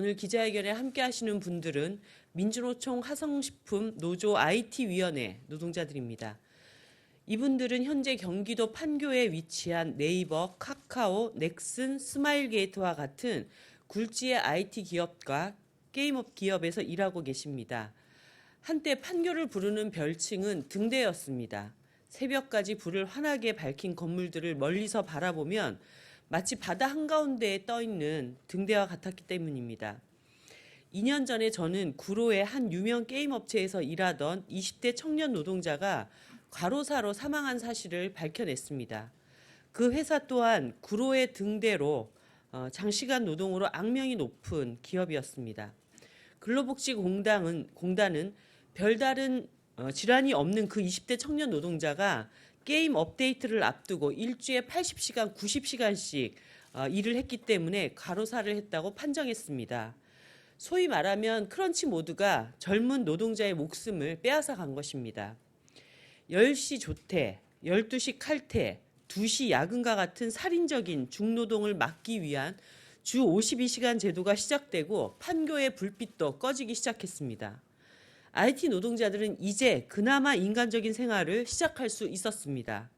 오늘 기자회견에 함께 하시는 분들은 민주노총 화성식품 노조 IT위원회 노동자들입니다. 이분들은 현재 경기도 판교에 위치한 네이버, 카카오, 넥슨, 스마일게이트와 같은 굴지의 IT 기업과 게임업 기업에서 일하고 계십니다. 한때 판교를 부르는 별칭은 등대였습니다. 새벽까지 불을 환하게 밝힌 건물들을 멀리서 바라보면 마치 바다 한가운데에 떠있는 등대와 같았기 때문입니다. 2년 전에 저는 구로의 한 유명 게임 업체에서 일하던 20대 청년 노동자가 과로사로 사망한 사실을 밝혀냈습니다. 그 회사 또한 구로의 등대로 장시간 노동으로 악명이 높은 기업이었습니다. 근로복지공단은 별다른 질환이 없는 그 20대 청년 노동자가 게임 업데이트를 앞두고 일주에 80시간, 90시간씩 일을 했기 때문에 과로사를 했다고 판정했습니다. 소위 말하면 크런치 모드가 젊은 노동자의 목숨을 빼앗아 간 것입니다. 10시 조퇴, 12시 칼퇴, 2시 야근과 같은 살인적인 중노동을 막기 위한 주 52시간 제도가 시작되고 판교의 불빛도 꺼지기 시작했습니다. IT 노동자들은 이제 그나마 인간적인 생활을 시작할 수 있었습니다.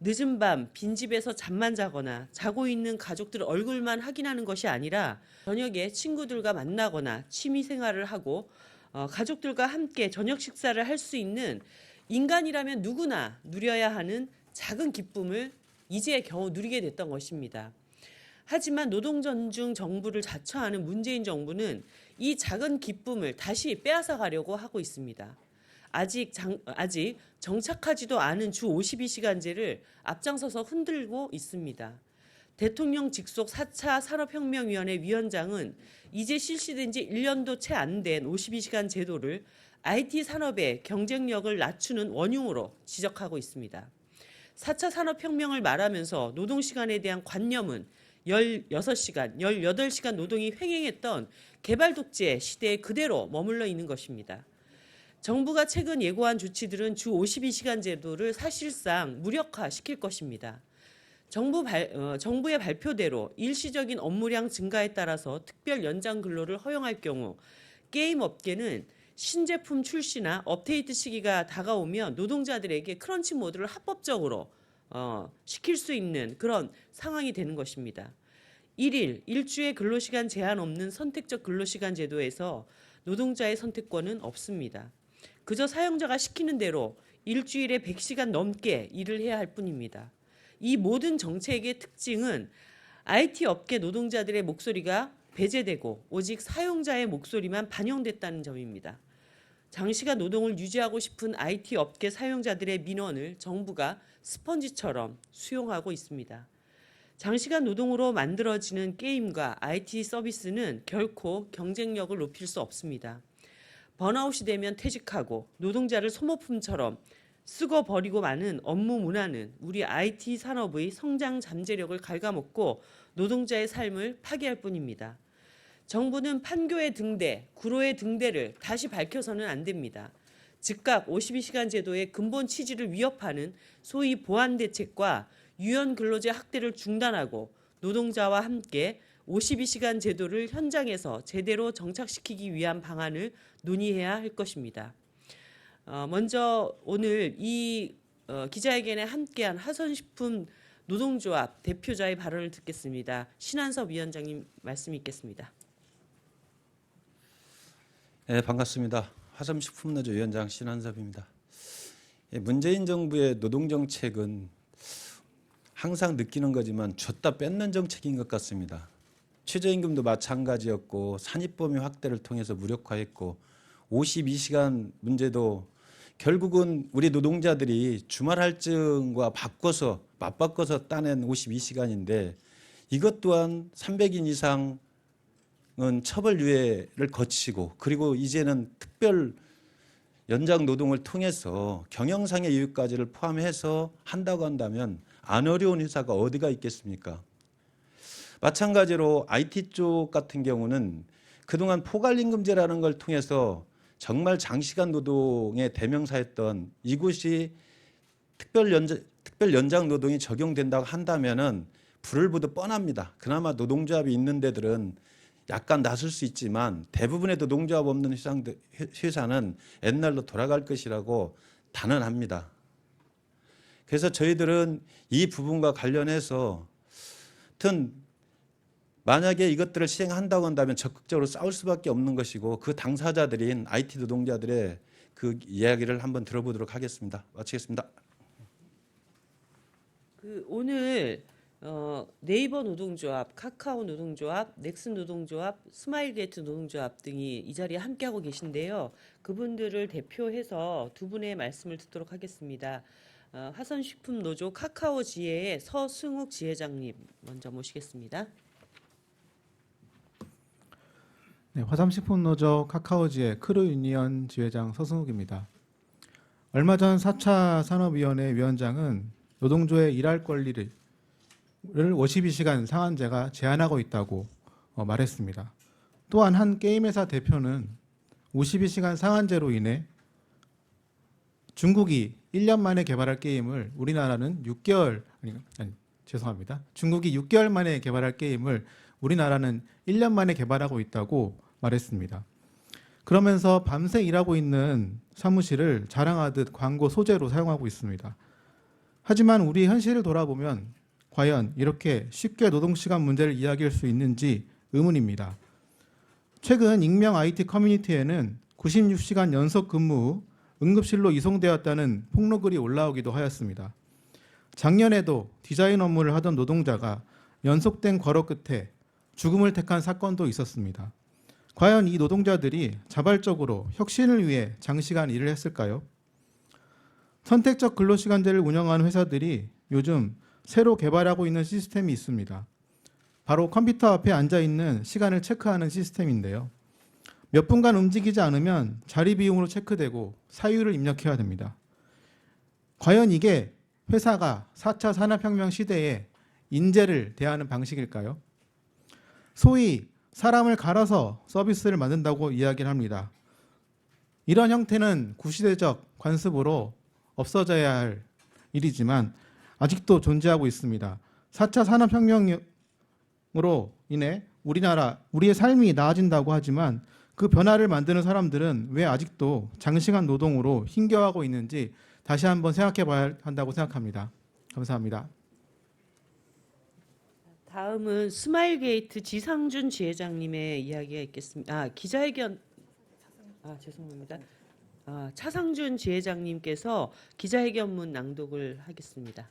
늦은 밤 빈집에서 잠만 자거나 자고 있는 가족들 얼굴만 확인하는 것이 아니라 저녁에 친구들과 만나거나 취미 생활을 하고 가족들과 함께 저녁 식사를 할 수 있는 인간이라면 누구나 누려야 하는 작은 기쁨을 이제 겨우 누리게 됐던 것입니다. 하지만 노동전중 정부를 자처하는 문재인 정부는 이 작은 기쁨을 다시 빼앗아 가려고 하고 있습니다. 아직 정착하지도 않은 주 52시간제를 앞장서서 흔들고 있습니다. 대통령 직속 4차 산업혁명위원회 위원장은 이제 실시된 지 1년도 채 안 된 52시간 제도를 IT 산업의 경쟁력을 낮추는 원흉으로 지적하고 있습니다. 4차 산업혁명을 말하면서 노동시간에 대한 관념은 16시간, 18시간 노동이 횡행했던 개발 독재 시대에 그대로 머물러 있는 것입니다. 정부가 최근 예고한 조치들은 주 52시간 제도를 사실상 무력화시킬 것입니다. 정부의 발표대로 일시적인 업무량 증가에 따라서 특별 연장 근로를 허용할 경우 게임 업계는 신제품 출시나 업데이트 시기가 다가오면 노동자들에게 크런치 모드를 합법적으로 시킬 수 있는 그런 상황이 되는 것입니다. 일주의 근로시간 제한 없는 선택적 근로시간 제도에서 노동자의 선택권은 없습니다. 그저 사용자가 시키는 대로 일주일에 100시간 넘게 일을 해야 할 뿐입니다. 이 모든 정책의 특징은 IT 업계 노동자들의 목소리가 배제되고 오직 사용자의 목소리만 반영됐다는 점입니다. 장시간 노동을 유지하고 싶은 IT 업계 사용자들의 민원을 정부가 스펀지처럼 수용하고 있습니다. 장시간 노동으로 만들어지는 게임과 IT 서비스는 결코 경쟁력을 높일 수 없습니다. 번아웃이 되면 퇴직하고 노동자를 소모품처럼 쓰고 버리고 마는 업무 문화는 우리 IT 산업의 성장 잠재력을 갉아먹고 노동자의 삶을 파괴할 뿐입니다. 정부는 판교의 등대, 구로의 등대를 다시 밝혀서는 안 됩니다. 즉각 52시간 제도의 근본 취지를 위협하는 소위 보완 대책과 유연 근로제 확대를 중단하고 노동자와 함께 52시간 제도를 현장에서 제대로 정착시키기 위한 방안을 논의해야 할 것입니다. 먼저 오늘 이 기자회견에 함께한 화성식품 노동조합 대표자의 발언을 듣겠습니다. 신한섭 위원장님 말씀 있겠습니다. 네, 반갑습니다. 화성식품노조 위원장 신한섭입니다. 문재인 정부의 노동정책은 항상 느끼는 거지만 줬다 뺏는 정책인 것 같습니다. 최저임금도 마찬가지였고 산입범위 확대를 통해서 무력화했고 52시간 문제도 결국은 우리 노동자들이 주말 할증과 맞바꿔서 따낸 52시간인데 이것 또한 300인 이상은 처벌유예를 거치고 그리고 이제는 특별 연장 노동을 통해서 경영상의 이유까지를 포함해서 한다고 한다면 안 어려운 회사가 어디가 있겠습니까? 마찬가지로 IT 쪽 같은 경우는 그동안 포괄임금제라는 걸 통해서 정말 장시간 노동의 대명사였던 이곳이 특별 연장 노동이 적용된다고 한다면은 불을 보듯 뻔합니다. 그나마 노동조합이 있는 데들은 약간 낮을 수 있지만 대부분의 노동조합 없는 회사는 옛날로 돌아갈 것이라고 단언합니다. 그래서 저희들은 이 부분과 관련해서 하여튼 만약에 이것들을 시행한다고 한다면 적극적으로 싸울 수밖에 없는 것이고 그 당사자들인 IT 노동자들의 그 이야기를 한번 들어보도록 하겠습니다. 마치겠습니다. 오늘 네이버 노동조합, 카카오 노동조합, 넥슨 노동조합, 스마일게이트 노동조합 등이 이 자리에 함께하고 계신데요. 그분들을 대표해서 두 분의 말씀을 듣도록 하겠습니다. 화선식품노조 카카오 지회의 서승욱 지회장님 먼저 모시겠습니다. 네, 화성식품노조 카카오지회 크루유니언 지회장 서승욱입니다. 얼마 전 4차 산업위원회 위원장은 노동조의 일할 권리를 52시간 상한제가 제한하고 있다고 말했습니다. 또한 한 게임회사 대표는 52시간 상한제로 인해 중국이 1년 만에 개발할 게임을 우리나라는 중국이 6개월 만에 개발할 게임을 우리나라는 1년 만에 개발하고 있다고 말했습니다. 그러면서 밤새 일하고 있는 사무실을 자랑하듯 광고 소재로 사용하고 있습니다. 하지만 우리 현실을 돌아보면 과연 이렇게 쉽게 노동시간 문제를 이야기할 수 있는지 의문입니다. 최근 익명 IT 커뮤니티에는 96시간 연속 근무 후 응급실로 이송되었다는 폭로글이 올라오기도 하였습니다. 작년에도 디자인 업무를 하던 노동자가 연속된 과로 끝에 죽음을 택한 사건도 있었습니다. 과연 이 노동자들이 자발적으로 혁신을 위해 장시간 일을 했을까요? 선택적 근로시간제를 운영하는 회사들이 요즘 새로 개발하고 있는 시스템이 있습니다. 바로 컴퓨터 앞에 앉아 있는 시간을 체크하는 시스템인데요. 몇 분간 움직이지 않으면 자리 비용으로 체크되고 사유를 입력해야 됩니다. 과연 이게 회사가 4차 산업혁명 시대에 인재를 대하는 방식일까요? 소위 사람을 갈아서 서비스를 만든다고 이야기를 합니다. 이런 형태는 구시대적 관습으로 없어져야 할 일이지만 아직도 존재하고 있습니다. 4차 산업혁명으로 인해 우리의 삶이 나아진다고 하지만 그 변화를 만드는 사람들은 왜 아직도 장시간 노동으로 힘겨워하고 있는지 다시 한번 생각해 봐야 한다고 생각합니다. 감사합니다. 다음은 스마일게이트 지상준 지회장님의 이야기가 있겠습니다. 기자회견 죄송합니다. 차상준 지회장님께서 기자회견문 낭독을 하겠습니다.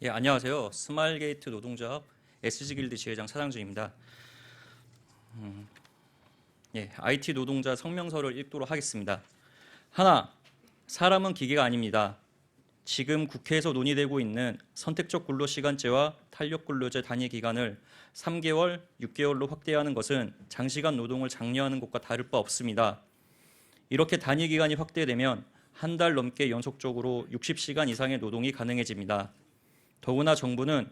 예, 안녕하세요. 스마일게이트 노동조합 SG길드 지회장 차상준입니다. IT 노동자 성명서를 읽도록 하겠습니다. 하나, 사람은 기계가 아닙니다. 지금 국회에서 논의되고 있는 선택적 근로시간제와 탄력근로제 단위 기간을 3개월, 6개월로 확대하는 것은 장시간 노동을 장려하는 것과 다를 바 없습니다. 이렇게 단위 기간이 확대되면 한 달 넘게 연속적으로 60시간 이상의 노동이 가능해집니다. 더구나 정부는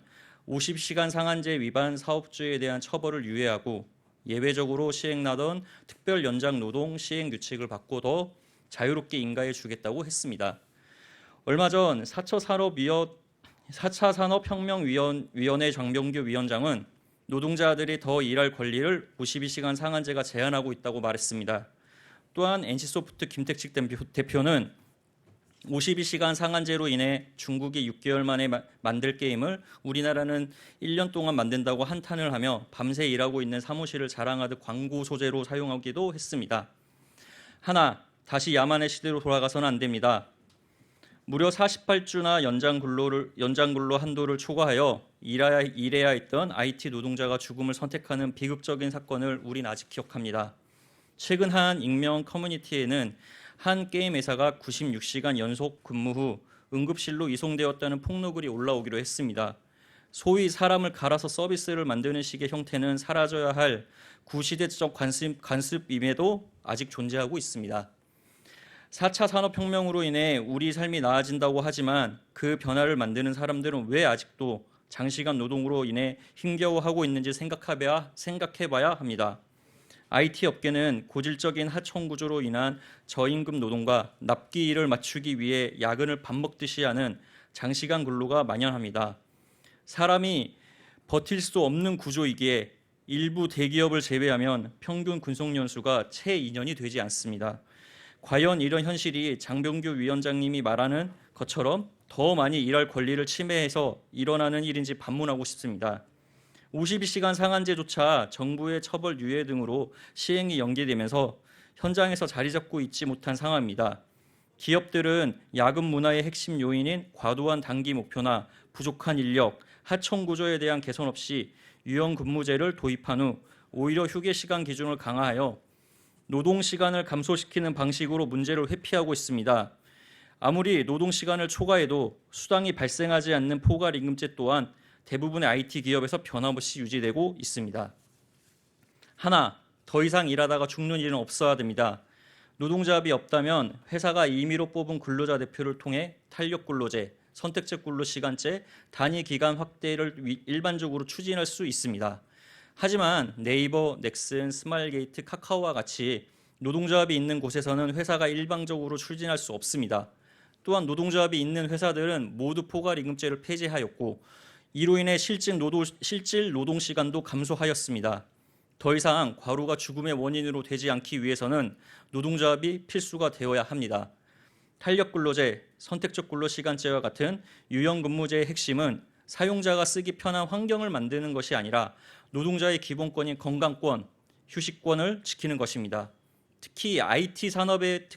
50시간 상한제 위반 사업주에 대한 처벌을 유예하고 예외적으로 시행나던 특별 연장 노동 시행 규칙을 바꿔 더 자유롭게 인가해 주겠다고 했습니다. 얼마 전 4차 산업혁명위원회 장병규 위원장은 노동자들이 더 일할 권리를 52시간 상한제가 제한하고 있다고 말했습니다. 또한 NC소프트 김택식 대표는 52시간 상한제로 인해 중국이 6개월 만에 만들 게임을 우리나라는 1년 동안 만든다고 한탄을 하며 밤새 일하고 있는 사무실을 자랑하듯 광고 소재로 사용하기도 했습니다. 하나, 다시 야만의 시대로 돌아가서는 안 됩니다. 무려 48주나 연장 근로 한도를 초과하여 일해야 했던 IT 노동자가 죽음을 선택하는 비극적인 사건을 우린 아직 기억합니다. 최근 한 익명 커뮤니티에는 한 게임 회사가 96시간 연속 근무 후 응급실로 이송되었다는 폭로글이 올라오기로 했습니다. 소위 사람을 갈아서 서비스를 만드는 식의 형태는 사라져야 할 구시대적 관습임에도 아직 존재하고 있습니다. 4차 산업혁명으로 인해 우리 삶이 나아진다고 하지만 그 변화를 만드는 사람들은 왜 아직도 장시간 노동으로 인해 힘겨워하고 있는지 생각해봐야 합니다. IT 업계는 고질적인 하청 구조로 인한 저임금 노동과 납기 일을 맞추기 위해 야근을 밥 먹듯이 하는 장시간 근로가 만연합니다. 사람이 버틸 수 없는 구조이기에 일부 대기업을 제외하면 평균 근속 연수가 채 2년이 되지 않습니다. 과연 이런 현실이 장병규 위원장님이 말하는 것처럼 더 많이 일할 권리를 침해해서 일어나는 일인지 반문하고 싶습니다. 52시간 상한제조차 정부의 처벌 유예 등으로 시행이 연기되면서 현장에서 자리 잡고 있지 못한 상황입니다. 기업들은 야근 문화의 핵심 요인인 과도한 단기 목표나 부족한 인력, 하청 구조에 대한 개선 없이 유연 근무제를 도입한 후 오히려 휴게 시간 기준을 강화하여 노동 시간을 감소시키는 방식으로 문제를 회피하고 있습니다. 아무리 노동 시간을 초과해도 수당이 발생하지 않는 포괄 임금제 또한 대부분의 IT 기업에서 변함없이 유지되고 있습니다. 하나, 더 이상 일하다가 죽는 일은 없어야 됩니다. 노동조합이 없다면 회사가 임의로 뽑은 근로자 대표를 통해 탄력 근로제, 선택적 근로 시간제, 단위 기간 확대를 일반적으로 추진할 수 있습니다. 하지만 네이버, 넥슨, 스마일게이트, 카카오와 같이 노동조합이 있는 곳에서는 회사가 일방적으로 추진할 수 없습니다. 또한 노동조합이 있는 회사들은 모두 포괄임금제를 폐지하였고 이로 인해 실질 노동 시간도 감소하였습니다. 더 이상 과로가 죽음의 원인으로 되지 않기 위해서는 노동조합이 필수가 되어야 합니다. 탄력근로제, 선택적 근로시간제와 같은 유연근무제의 핵심은 사용자가 쓰기 편한 환경을 만드는 것이 아니라 노동자의 기본권인 건강권, 휴식권을 지키는 것입니다. 특히 IT 산업의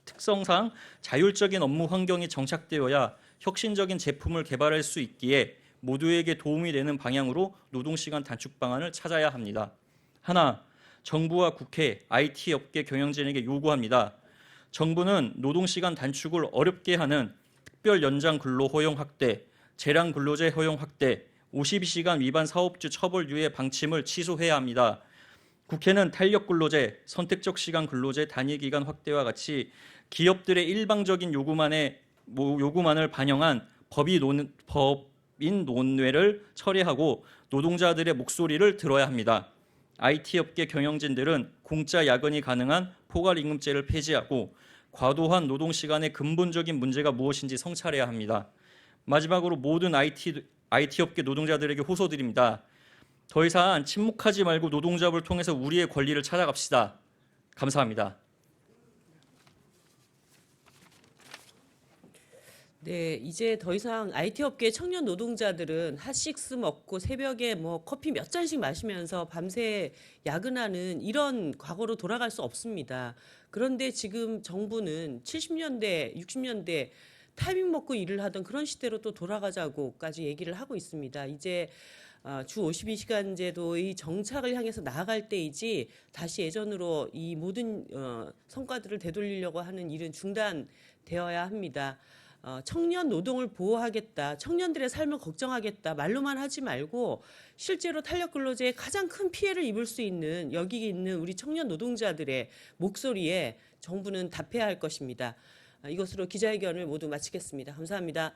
특성상 자율적인 업무 환경이 정착되어야 혁신적인 제품을 개발할 수 있기에 모두에게 도움이 되는 방향으로 노동시간 단축 방안을 찾아야 합니다. 하나, 정부와 국회, IT 업계 경영진에게 요구합니다. 정부는 노동시간 단축을 어렵게 하는 특별 연장 근로 허용 확대, 재량 근로제 허용 확대, 52시간 위반 사업주 처벌 유예 방침을 취소해야 합니다. 국회는 탄력 근로제, 선택적 시간 근로제 단위 기간 확대와 같이 기업들의 일방적인 요구만을 반영한 법인 논외를 처리하고 노동자들의 목소리를 들어야 합니다. IT 업계 경영진들은 공짜 야근이 가능한 포괄임금제를 폐지하고 과도한 노동시간의 근본적인 문제가 무엇인지 성찰해야 합니다. 마지막으로 모든 IT 업계 노동자들에게 호소드립니다. 더 이상 침묵하지 말고 노동조합을 통해서 우리의 권리를 찾아갑시다. 감사합니다. 네, 이제 더 이상 IT 업계 청년 노동자들은 핫식스 먹고 새벽에 커피 몇 잔씩 마시면서 밤새 야근하는 이런 과거로 돌아갈 수 없습니다. 그런데 지금 정부는 70년대, 60년대 타이밍 먹고 일을 하던 그런 시대로 또 돌아가자고까지 얘기를 하고 있습니다. 이제 주 52시간제도의 정착을 향해서 나아갈 때이지 다시 예전으로 이 모든 성과들을 되돌리려고 하는 일은 중단되어야 합니다. 청년 노동을 보호하겠다, 청년들의 삶을 걱정하겠다 말로만 하지 말고 실제로 탄력근로제에 가장 큰 피해를 입을 수 있는 여기 있는 우리 청년 노동자들의 목소리에 정부는 답해야 할 것입니다. 이것으로 기자회견을 모두 마치겠습니다. 감사합니다.